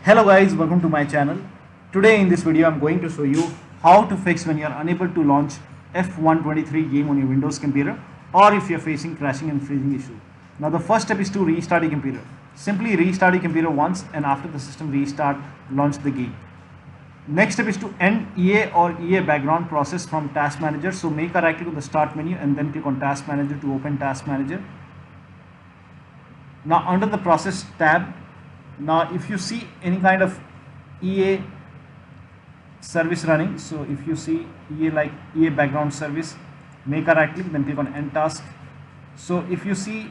Hello guys, welcome to my channel. Today in this video I'm going to show you how to fix when you are unable to launch F123 game on your Windows computer, or if you are facing crashing and freezing issue. Now the first step is to restart your computer. Simply restart your computer once, and after the system restart, launch the game. Next step is to end EA or EA background process from Task Manager. So make a right click on the Start menu and then click on Task Manager to open Task Manager. Now under the Process tab, now if you see any kind of EA service running, so if you see EA like EA background service, make a right click, then click on End Task. So if you see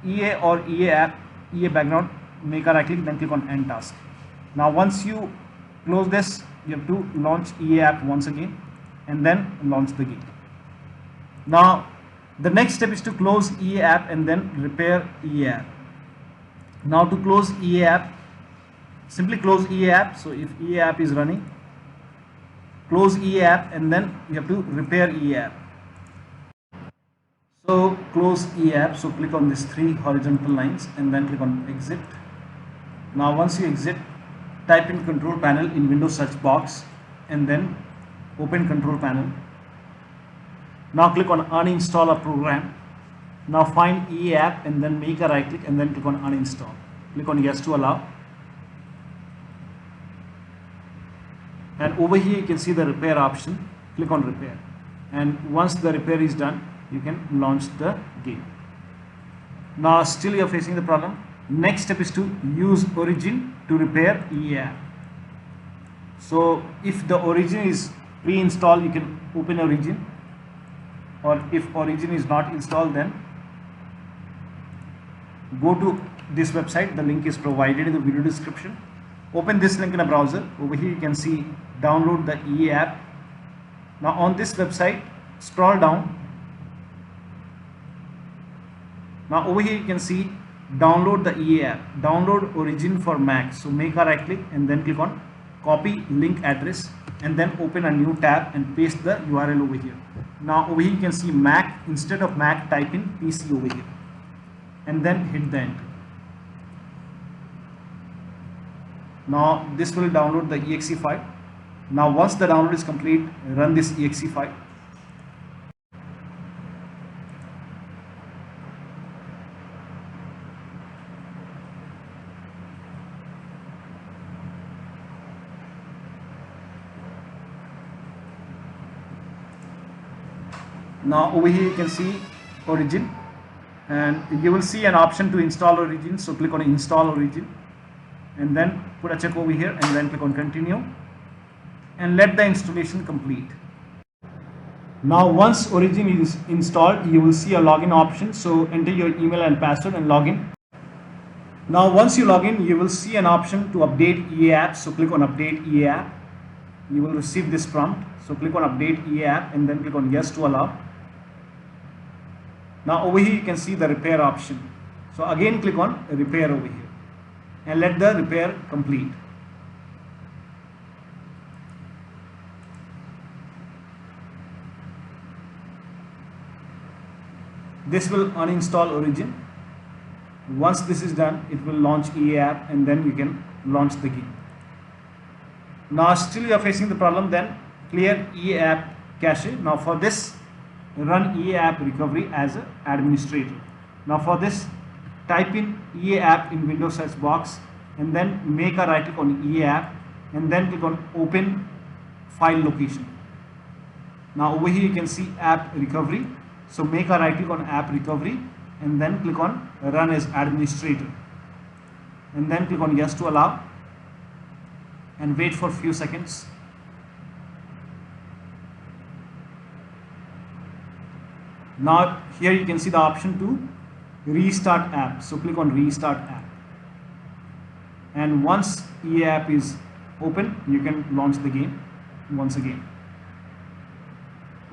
EA or EA app, EA background, make a right click, then click on End Task. Now once you close this, you have to launch EA app once again and then launch the game. Now the next step is to close EA app and then repair EA app. Now to close EA app, simply close EA app. So if EA app is running, close EA app and then you have to repair EA app. So close EA app, so click on these three horizontal lines and then click on exit. Now once you exit, type in control panel in Windows search box and then open control panel. Now click on uninstall a program. Now find EA app and then make a right click and then click on uninstall. Click on yes to allow. And over here you can see the repair option. Click on repair. And once the repair is done, you can launch the game. Now still you are facing the problem. Next step is to use Origin to repair EA app. So if the Origin is pre-installed, you can open Origin. Or if Origin is not installed, then go to this website. The link is provided in the video description. Open this link in a browser. Over here you can see download the EA app. Now on this website, scroll down. Now over here you can see download the EA app. Download Origin for Mac. So make a right click and then click on copy link address and then open a new tab and paste the URL over here. Now over here you can see Mac. Instead of Mac, type in PC over here and then hit the enter. Now this will download the exe file. Now once the download is complete, run this exe file. Now over here you can see Origin and you will see an option to install Origin. So click on install Origin and then put a check over here and then click on continue and let the installation complete. Now once Origin is installed, you will see a login option. So enter your email and password and login. Now once you log in, you will see an option to update EA app. So click on update EA app. You will receive this prompt. So click on update EA app and then click on yes to allow. Now over here you can see the repair option. So again click on repair over here and let the repair complete. This will uninstall Origin. Once this is done, it will launch EA app and then you can launch the game. Now still you are facing the problem, then clear EA app cache. Now for this, run EA app recovery as an administrator. Now for this, type in EA app in Windows search box and then make a right click on EA app and then click on open file location. Now over here you can see app recovery. So make a right click on app recovery and then click on run as administrator and then click on yes to allow and wait for a few seconds. Now here you can see the option to restart app. So click on restart app. And once EA app is open, you can launch the game once again.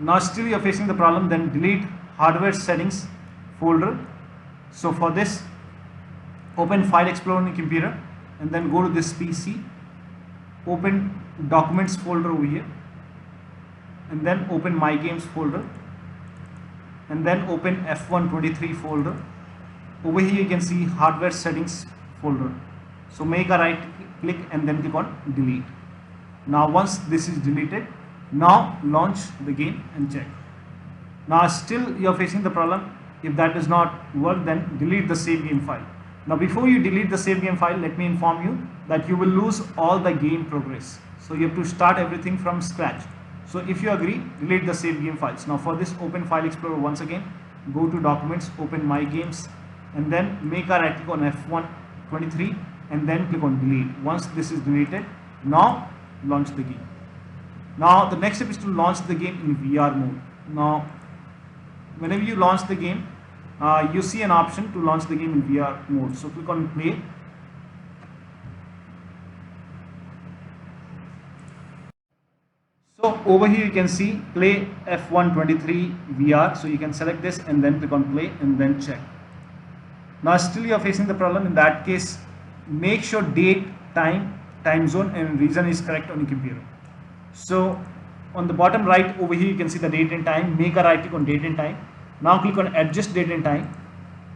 Now still you are facing the problem, then delete hardware settings folder. So for this, open File Explorer on your computer and then go to this PC. Open Documents folder over here and then open My Games folder and then open F123 folder. Over here you can see hardware settings folder. So make a right click and then click on delete. Now once this is deleted, now launch the game and check. Now still you are facing the problem. If that does not work, then delete the save game file. Now before you delete the save game file, let me inform you that you will lose all the game progress. So you have to start everything from scratch. So if you agree, delete the save game files. Now for this, open File Explorer once again, go to Documents, open My Games, and then make a right click on F123 and then click on delete. Once this is deleted, now launch the game. Now the next step is to launch the game in VR mode. Now whenever you launch the game, you see an option to launch the game in VR mode. So click on play. So over here you can see play F123 VR. So you can select this and then click on play and then check. Now still you are facing the problem. In that case, make sure date, time zone and region is correct on your computer. So on the bottom right over here you can see the date and time. Make a right click on date and time. Now click on adjust date and time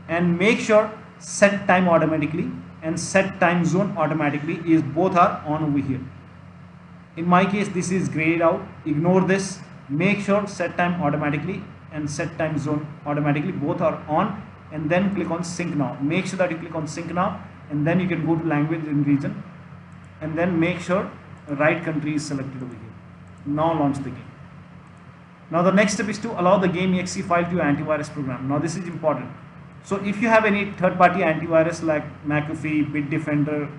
and make sure set time automatically and set time zone automatically is both are on over here. In my case this is grayed out. Ignore this. Make sure set time automatically and set time zone automatically both are on, and then click on sync now. Make sure that you click on sync now and then you can go to language and region and then make sure the right country is selected over here. Now launch the game. Now the next step is to allow the game exe file to your antivirus program. Now this is important. So if you have any third-party antivirus like McAfee, Bitdefender,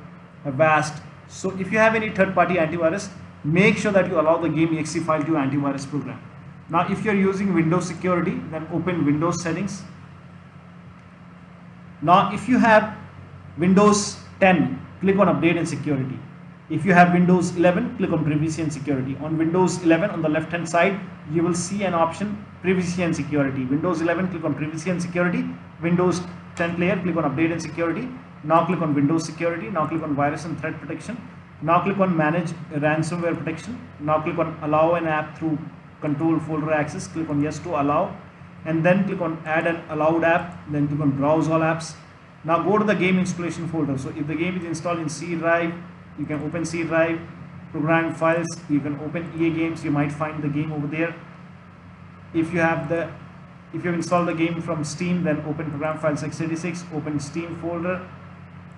Avast, so if you have any third-party antivirus, make sure that you allow the game exe file to your antivirus program. Now if you are using Windows security, then open Windows settings. Now if you have Windows 10, click on update and security. If you have Windows 11, click on privacy and security. On Windows 11 on the left hand side, you will see an option privacy and security. Windows 11, click on privacy and security. Windows 10 player, click on update and security. Now click on Windows security. Now click on virus and threat protection. Now click on manage ransomware protection. Now click on allow an app through control folder access. Click on yes to allow and then click on add an allowed app. Then click on browse all apps. Now go to the game installation folder. So if the game is installed in C drive, you can open C drive, program files, you can open EA games, you might find the game over there. If you have installed the game from Steam, then open program files x86, open Steam folder.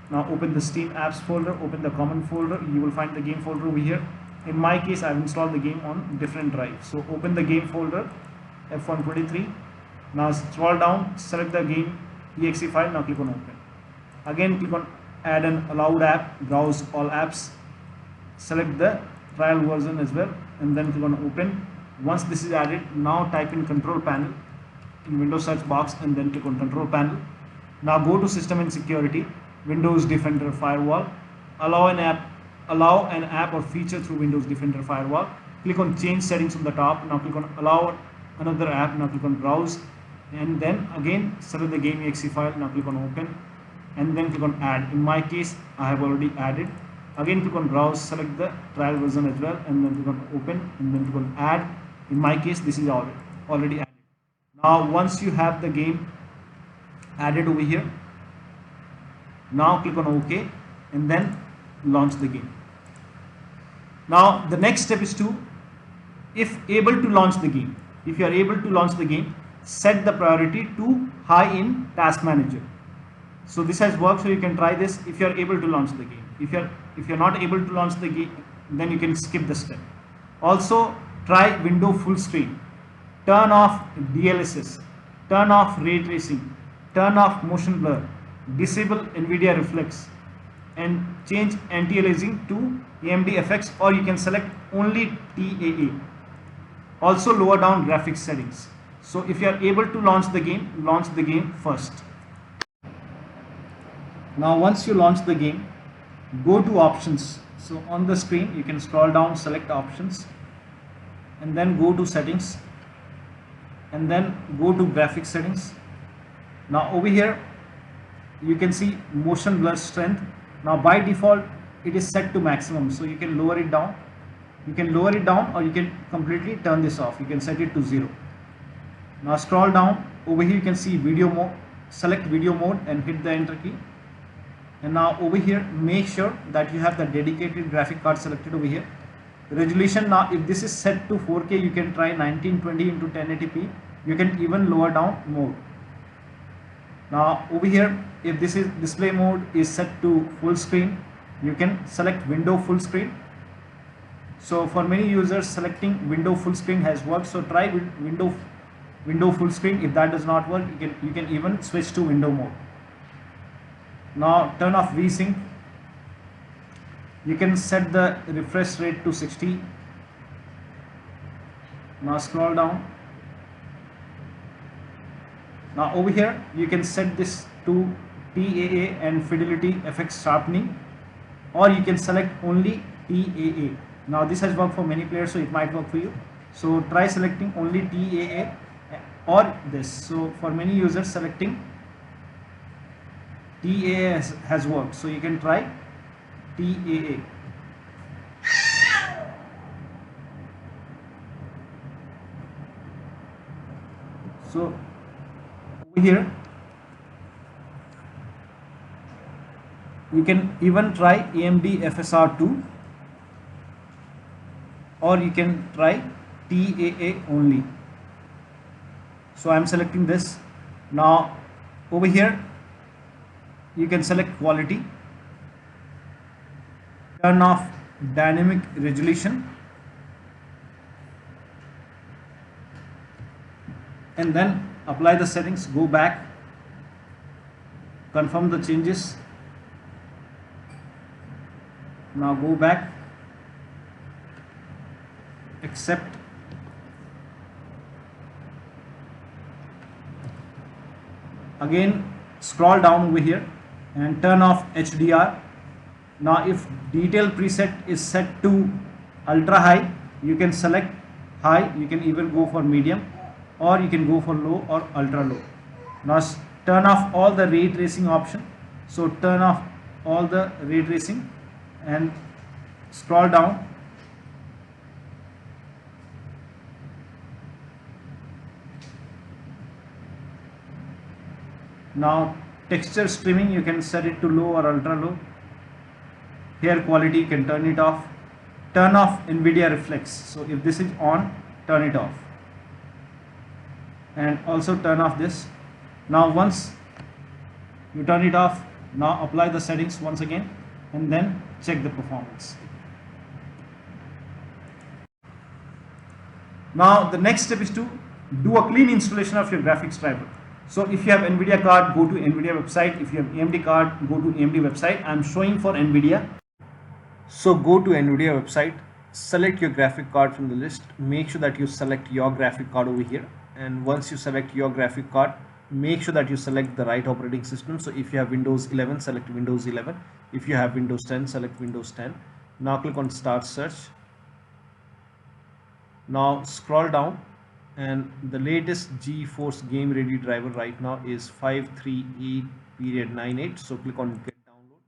Now open the Steam apps folder, open the common folder, you will find the game folder over here. In my case, I've installed the game on different drive. So open the game folder, F123. Now scroll down, select the game exe file, now click on open. Again click on add an allowed app, browse all apps, select the trial version as well and then click on open. Once this is added, now type in control panel in Windows search box and then click on control panel. Now go to system and security, Windows Defender Firewall, allow an app or feature through Windows Defender Firewall. Click on change settings on the top. Now click on allow another app. Now click on browse and then again select the game exe file. Now click on open and then click on add. In my case, I have already added. Again click on browse, select the trial version as well and then click on open and then click on add. In my case, this is already added. Now once you have the game added over here, now click on OK and then launch the game. Now the next step is to, if able to launch the game, if you are able to launch the game, set the priority to high in task manager. So this has worked, so you can try this if you are able to launch the game. If you're not able to launch the game, then you can skip the step. Also try window full screen, turn off DLSS, turn off ray tracing, turn off motion blur, disable NVIDIA reflex and change anti-aliasing to AMD FX, or you can select only TAA. Also lower down graphics settings. So if you are able to launch the game first. Now once you launch the game, go to options. So on the screen you can scroll down, select options and then go to settings and then go to graphics settings. Now over here you can see motion blur strength. Now by default it is set to maximum, so you can lower it down. You can lower it down or you can completely turn this off. You can set it to 0. Now scroll down. Over here you can see video mode. Select video mode and hit the enter key. And now over here, make sure that you have the dedicated graphic card selected over here. Resolution, now if this is set to 4K, you can try 1920 into 1080p. You can even lower down more. Now over here, if this is display mode is set to full screen, you can select window full screen. So for many users, selecting window full screen has worked. So try window full screen. If that does not work, you can even switch to window mode. Now turn off VSync. You can set the refresh rate to 60. Now scroll down. Now over here, you can set this to TAA and Fidelity FX sharpening, or you can select only TAA. Now this has worked for many players, so it might work for you. So try selecting only TAA or this. So for many users, selecting TAA has worked. So you can try TAA. So over here, you can even try AMD FSR2, or you can try TAA only. So I am selecting this. Now over here, you can select quality, turn off dynamic resolution, and then apply the settings. Go back, confirm the changes. Now go back, accept, again scroll down over here and turn off HDR. Now if detail preset is set to ultra high, you can select high. You can even go for medium, or you can go for low or ultra low. Now turn off all the ray tracing option. So turn off all the ray tracing and scroll down. Now texture streaming, you can set it to low or ultra low. Hair quality, you can turn it off. Turn off NVIDIA reflex. So if this is on, turn it off. And also turn off this. Now once you turn it off, now apply the settings once again and then check the performance. Now the next step is to do a clean installation of your graphics driver. So if you have NVIDIA card, go to NVIDIA website. If you have AMD card, go to AMD website. I am showing for NVIDIA. So go to NVIDIA website, select your graphic card from the list. Make sure that you select your graphic card over here. And once you select your graphic card, make sure that you select the right operating system. So if you have Windows 11, select Windows 11. If you have Windows 10, select Windows 10. Now click on Start Search. Now scroll down, and the latest GeForce Game Ready driver right now is 538.98. So click on Get Download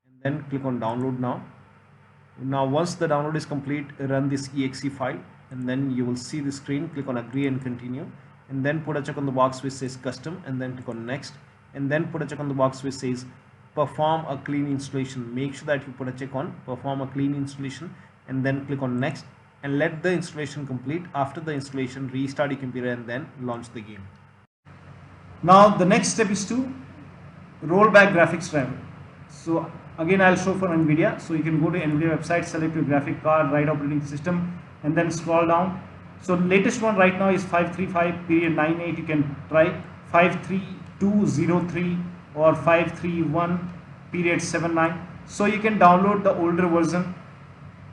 and then click on Download now. Now once the download is complete, run this exe file and then you will see the screen. Click on Agree and Continue, and then put a check on the box which says Custom, and then click on Next, and then put a check on the box which says Perform a Clean Installation. Make sure that you put a check on Perform a Clean Installation and then click on Next, and let the installation complete. After the installation, restart your computer and then launch the game. Now the next step is to roll back graphics driver. So again I'll show for NVIDIA. So you can go to NVIDIA website, select your graphic card, right operating system, and then scroll down. So latest one right now is 535.98. You can try 53203 or 531.79. So you can download the older version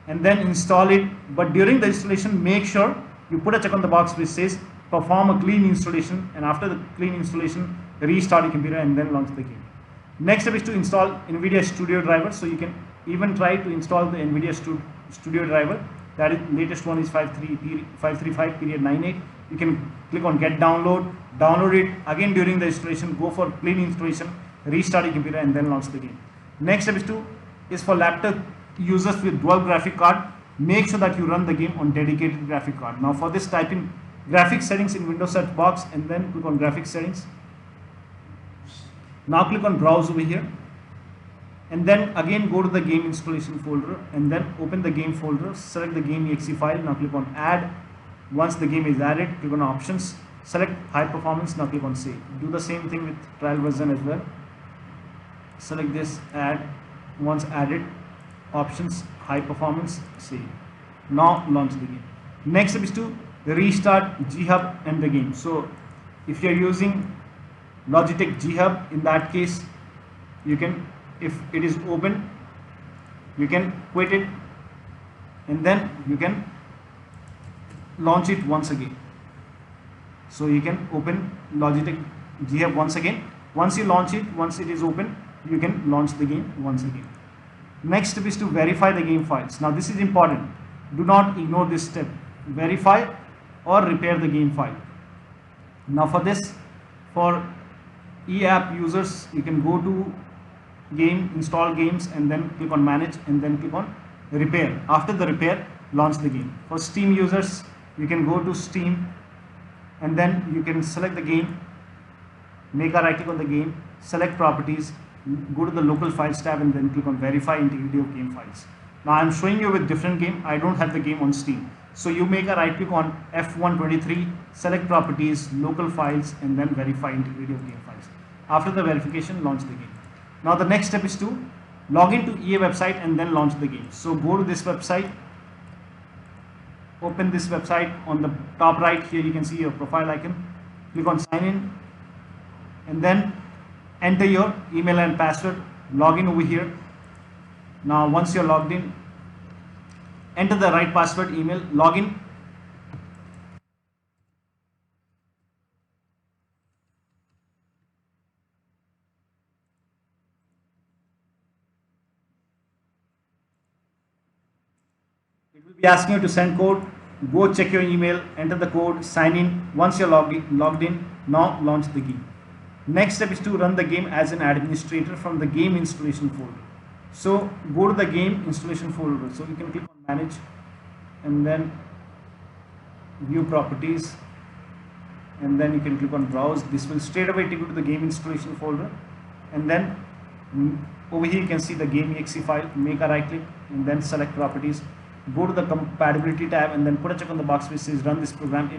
and then install it, but during the installation make sure you put a check on the box which says perform a clean installation, and after the clean installation restart your computer and then launch the game. Next step is to install NVIDIA Studio driver. So you can even try to install the NVIDIA Studio driver. That is latest one is 535.98. You can click on Get Download, download it. Again during the installation, go for clean installation, restart your computer and then launch the game. Next step is for laptop users with dual graphic card. Make sure that you run the game on dedicated graphic card. Now for this, type in graphics settings in Windows search box and then click on graphics settings. Now click on browse over here. and then again go to the game installation folder and then open the game folder, select the game exe file. Now click on add. Once the game is added, click on options, select high performance. Now click on save. Do the same thing with trial version as well. Select this, add. Once added, options, high performance, save. Now launch the game. Next step is to restart G-Hub and the game. So if you are using Logitech G-Hub, in that case you can, if it is open, you can quit it and then you can launch it once again. So you can open Logitech G-Hub once again. Once you launch it, once it is open, you can launch the game once again. Next step is to verify the game files. Now this is important. Do not ignore this step. Verify or repair the game file. Now for this, for eApp users, you can go to game, install games, and then click on manage and then click on repair. After the repair, launch the game. For Steam users, you can go to Steam and then you can select the game, make a right click on the game, select properties, go to the local files tab and then click on verify integrity of game files. Now I am showing you with different game. I don't have the game on Steam. So you make a right click on F123, select properties, local files, and then verify integrity of game files. After the verification, launch the game. Now the next step is to log into EA website and then launch the game. So go to this website, open this website. On the top right here you can see your profile icon. Click on sign in and then enter your email and password. Log in over here. Now once you're logged in, enter the right password, email, log in. It will be asking you to send code. Go check your email, enter the code, sign in. Once you're logged in, now launch the game. Next step is to run the game as an administrator from the game installation folder. So go to the game installation folder. So you can click on manage and then view properties and then you can click on browse. This will straight away take you to the game installation folder and then over here you can see the game exe file. Make a right click and then select properties. Go to the compatibility tab and then put a check on the box which says run this program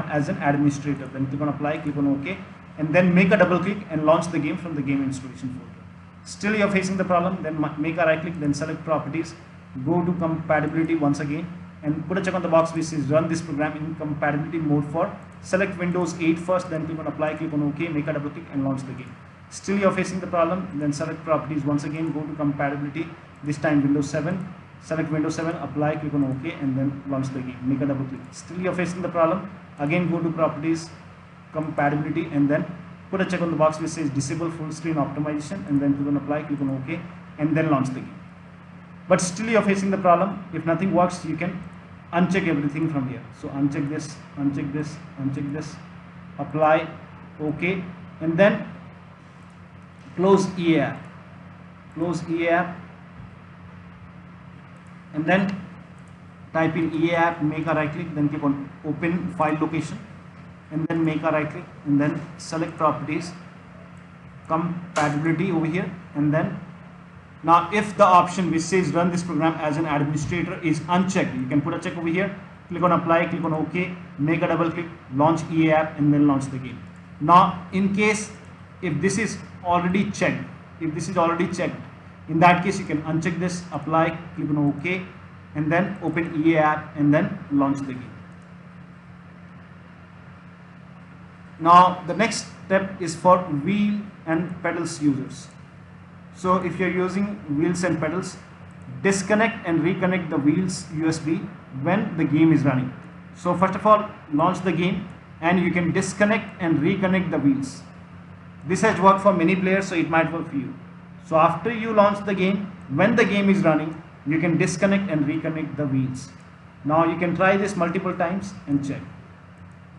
as an administrator. Then click on apply, click on OK and then make a double click and launch the game from the game installation folder. Still you are facing the problem, then make a right click, then select properties, go to compatibility once again and put a check on the box which says run this program in compatibility mode for select Windows 8 first, then click on apply, click on OK, make a double click and launch the game. Still you are facing the problem, then select properties once again, go to compatibility, this time Windows 7, select Windows 7, apply, click on OK and then launch the game, make a double click. Still you are facing the problem, again go to properties, compatibility and then put a check on the box which says disable full screen optimization and then click on apply, click on OK and then launch the game. But still you are facing the problem. If nothing works, you can uncheck everything from here. So uncheck this, uncheck this, uncheck this, apply, OK and then close EA app, close EA app and then type in EA app, make a right click, then click on open file location and then make a right click and then select properties, compatibility over here and then now if the option which says run this program as an administrator is unchecked, you can put a check over here, click on apply, click on OK, make a double click, launch EA app and then launch the game. Now in case if this is already checked, in that case you can uncheck this, apply, click on OK and then open EA app and then launch the game. Now the next step is for wheel and pedals users. So if you're using wheels and pedals, disconnect and reconnect the wheels USB when the game is running. So first of all, launch the game and you can disconnect and reconnect the wheels. This has worked for many players, so it might work for you. So after you launch the game, when the game is running, you can disconnect and reconnect the wheels. Now you can try this multiple times and check.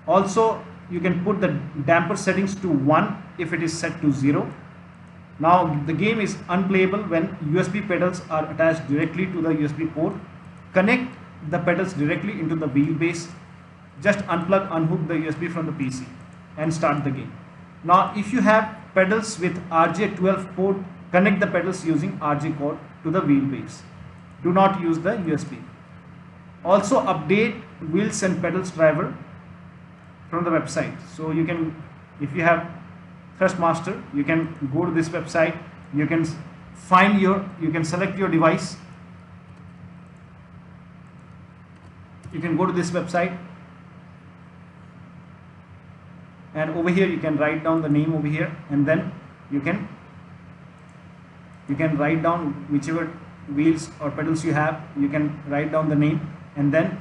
Also, you can put the damper settings to 1 if it is set to 0. Now the game is unplayable when USB pedals are attached directly to the USB port. Connect the pedals directly into the wheelbase. Just unhook the USB from the PC and start the game. Now if you have pedals with RJ12 port Connect the pedals using RG code to the wheel base. Do not use the USB. Also update wheels and pedals driver from the website. So you can, if you have Thrustmaster, you can go to this website. You can find you can select your device. You can go to this website, and over here you can write down the name over here, and then you can write down whichever wheels or pedals you have. You can write down the name and then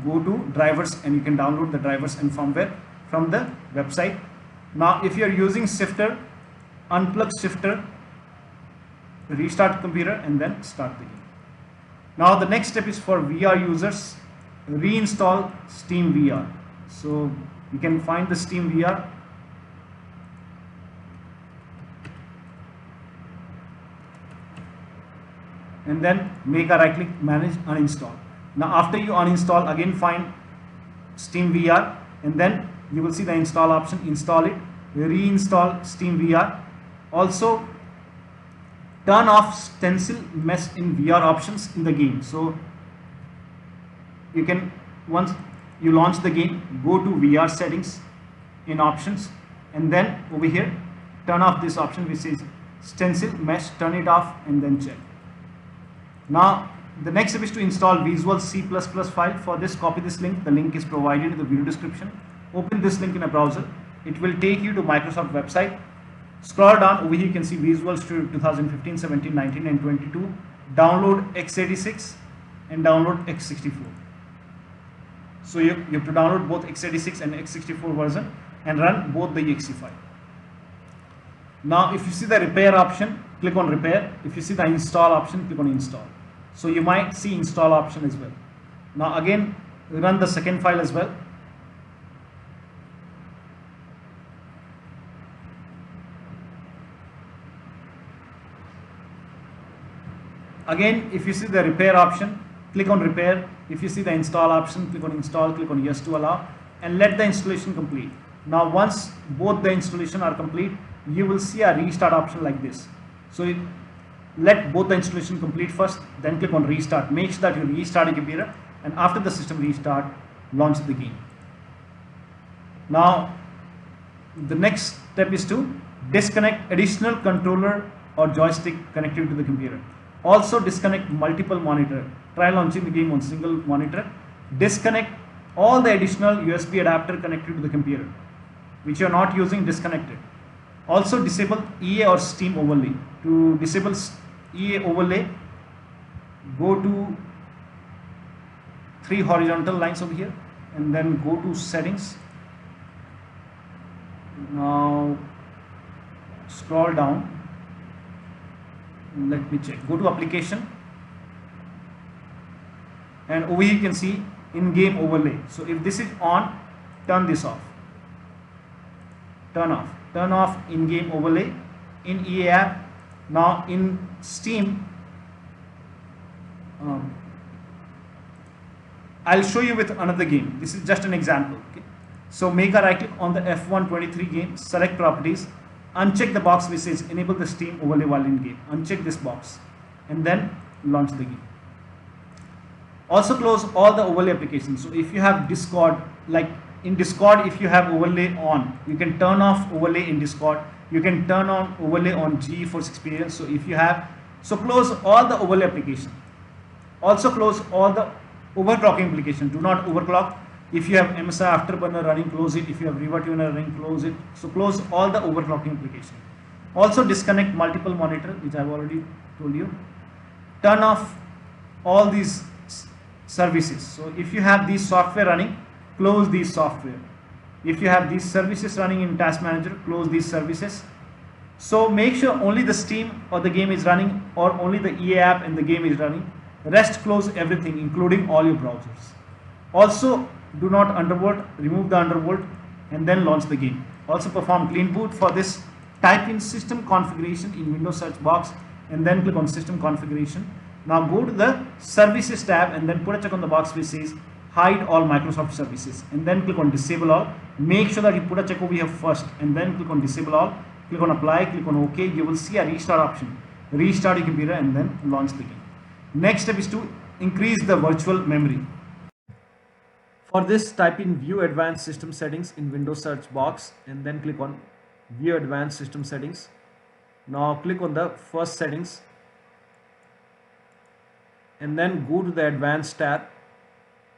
go to drivers, and you can download the drivers and firmware from the website. Now if you are using shifter, unplug shifter, restart computer, and then start the game. Now the next step is for VR users. Reinstall Steam VR. So you can find the Steam VR, and then make a right click, manage, uninstall. Now after you uninstall, again find Steam VR, and then you will see the install option. Install it, reinstall Steam VR. Also turn off stencil mesh in VR options in the game. So you can, once you launch the game, go to VR settings in options, and then over here turn off this option which is stencil mesh, turn it off, and then check. Now the next step is to install Visual C++ file. For this, copy this link. The link is provided in the video description. Open this link in a browser. It will take you to Microsoft website. Scroll down, over here you can see Visual Studio 2015, 17, 19 and 22. Download x86 and download x64. So you have to download both x86 and x64 version and run both the exe file. Now if you see the repair option, click on repair. If you see the install option, click on install. So you might see install option as well. Now again run the second file as well. Again, if you see the repair option, click on repair. If you see the install option, click on install, click on yes to allow, and let the installation complete. Now once both the installation are complete, you will see a restart option like this. So let both the installation complete first, then click on restart. Make sure that you restart your computer, and after the system restart, launch the game. Now the next step is to disconnect additional controller or joystick connected to the computer. Also disconnect multiple monitor. Try launching the game on single monitor. Disconnect all the additional USB adapter connected to the computer which you are not using. Disconnect it. Also disable EA or Steam overlay. To disable EA overlay, go to 3 horizontal lines over here and then go to settings. Now scroll down. Let me check. Go to application, and over here you can see in-game overlay. So if this is on, turn this off. Turn off in-game overlay in EA app. Now in Steam, I'll show you with another game. This is just an example. Okay? So make a right click on the F123 game, select properties, uncheck the box which says enable the Steam overlay while in game. Uncheck this box and then launch the game. Also close all the overlay applications. So if you have Discord, like in Discord, if you have overlay on, you can turn off overlay in Discord. You can turn on overlay on GeForce Experience. So if you have, so close all the overlay application. Also close all the overclocking application. Do not overclock. If you have MSI Afterburner running, close it. If you have RiverTuner running, close it. So close all the overclocking application. Also disconnect multiple monitor, which I have already told you. Turn off all these services. So if you have these software running, close these software. If you have these services running in Task Manager, close these services. So make sure only the Steam or the game is running, or only the EA app and the game is running. Rest, close everything, including all your browsers. Also do not undervolt, remove the undervolt, and then launch the game. Also perform clean boot. For this, type in system configuration in Windows search box and then click on system configuration. Now go to the services tab and then put a check on the box which says hide all Microsoft services, and then click on disable all. Make sure that you put a check over here first and then click on disable all. Click on apply, click on OK. You will see a restart option. restart your computer and then launch the game. Next step is to increase the virtual memory. For this, type in view advanced system settings in Windows search box and then click on view advanced system settings. Now click on the first settings and then go to the advanced tab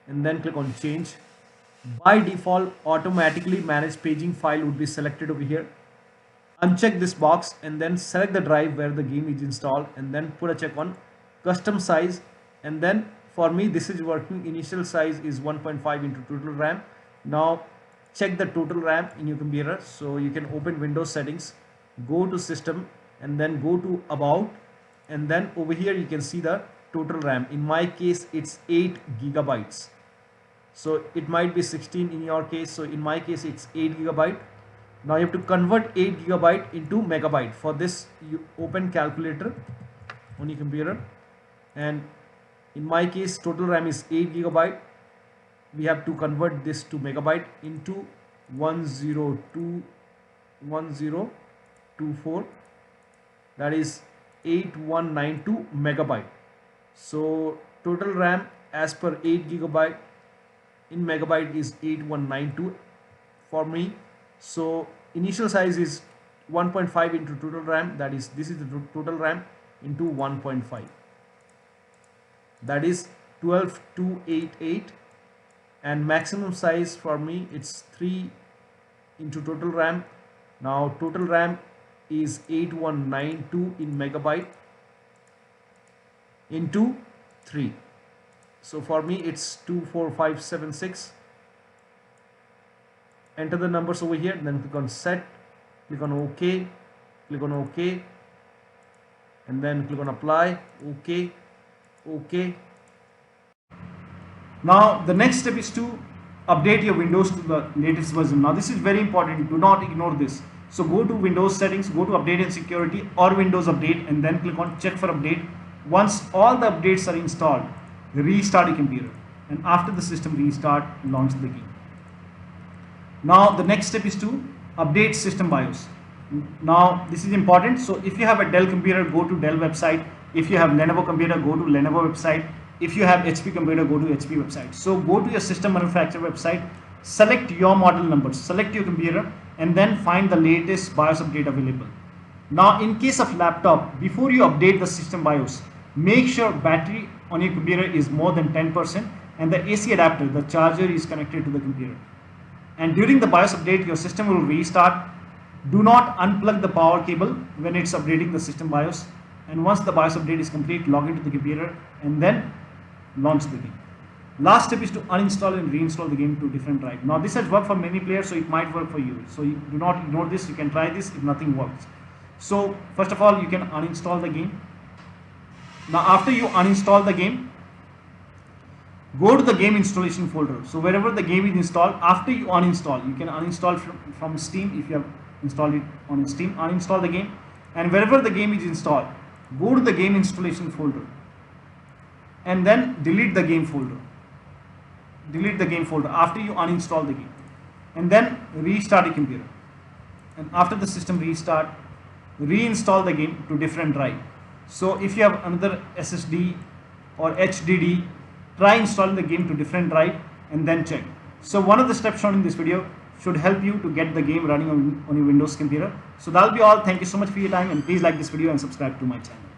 and then click on change. By default, automatically manage paging file would be selected over here. Uncheck this box and then select the drive where the game is installed and then put a check on custom size, and then for me this is working. Initial size is 1.5 into total RAM. Now check the total RAM in your computer. So you can open Windows settings, go to system and then go to about, and then over here you can see the total RAM. In my case it's 8 gigabytes. So it might be 16 in your case. So in my case it's 8 gigabyte. Now you have to convert 8 gigabyte into megabyte. For this, you open calculator on your computer, and in my case total RAM is 8 gigabyte. We have to convert this to megabyte into 1024, that is 8192 megabyte. So total RAM as per 8 gigabyte in megabyte is 8192 for me. So initial size is 1.5 into total RAM, that is this is the total RAM into 1.5, that is 12288, and maximum size for me it's 3 into total RAM. Now total RAM is 8192 in megabyte into 3. So for me it's 24576. Enter the numbers over here, then click on set, click on OK, click on OK, and then click on apply, OK, OK. Now the next step is to update your Windows to the latest version. Now this is very important, do not ignore this. So go to Windows settings, go to update and security or Windows update, and then click on check for update. Once all the updates are installed, restart your computer, and after the system restart, launch the game. Now the next step is to update system BIOS. Now this is important. So if you have a Dell computer, go to Dell website. If you have Lenovo computer, go to Lenovo website. If you have HP computer, go to HP website. So go to your system manufacturer website, select your model numbers, select your computer, and then find the latest BIOS update available. Now in case of laptop, before you update the system BIOS, make sure battery on your computer is more than 10% and the AC adapter, the charger, is connected to the computer. And during the BIOS update, your system will restart. Do not unplug the power cable when it's updating the system BIOS. And once the BIOS update is complete, log into the computer and then launch the game. Last step is to uninstall and reinstall the game to different drive. Now this has worked for many players, so it might work for you. So you do not ignore this. You can try this if nothing works. So first of all, you can uninstall the game. Now after you uninstall the game, go to the game installation folder. So wherever the game is installed, after you uninstall, you can uninstall from Steam. If you have installed it on Steam, uninstall the game, and wherever the game is installed, go to the game installation folder and then delete the game folder. Delete the game folder after you uninstall the game, and then restart your computer. And after the system restart, reinstall the game to different drive. So if you have another SSD or HDD, try installing the game to different drive and then check. So one of the steps shown in this video should help you to get the game running on your Windows computer. So that'll be all. Thank you so much for your time, and please like this video and subscribe to my channel.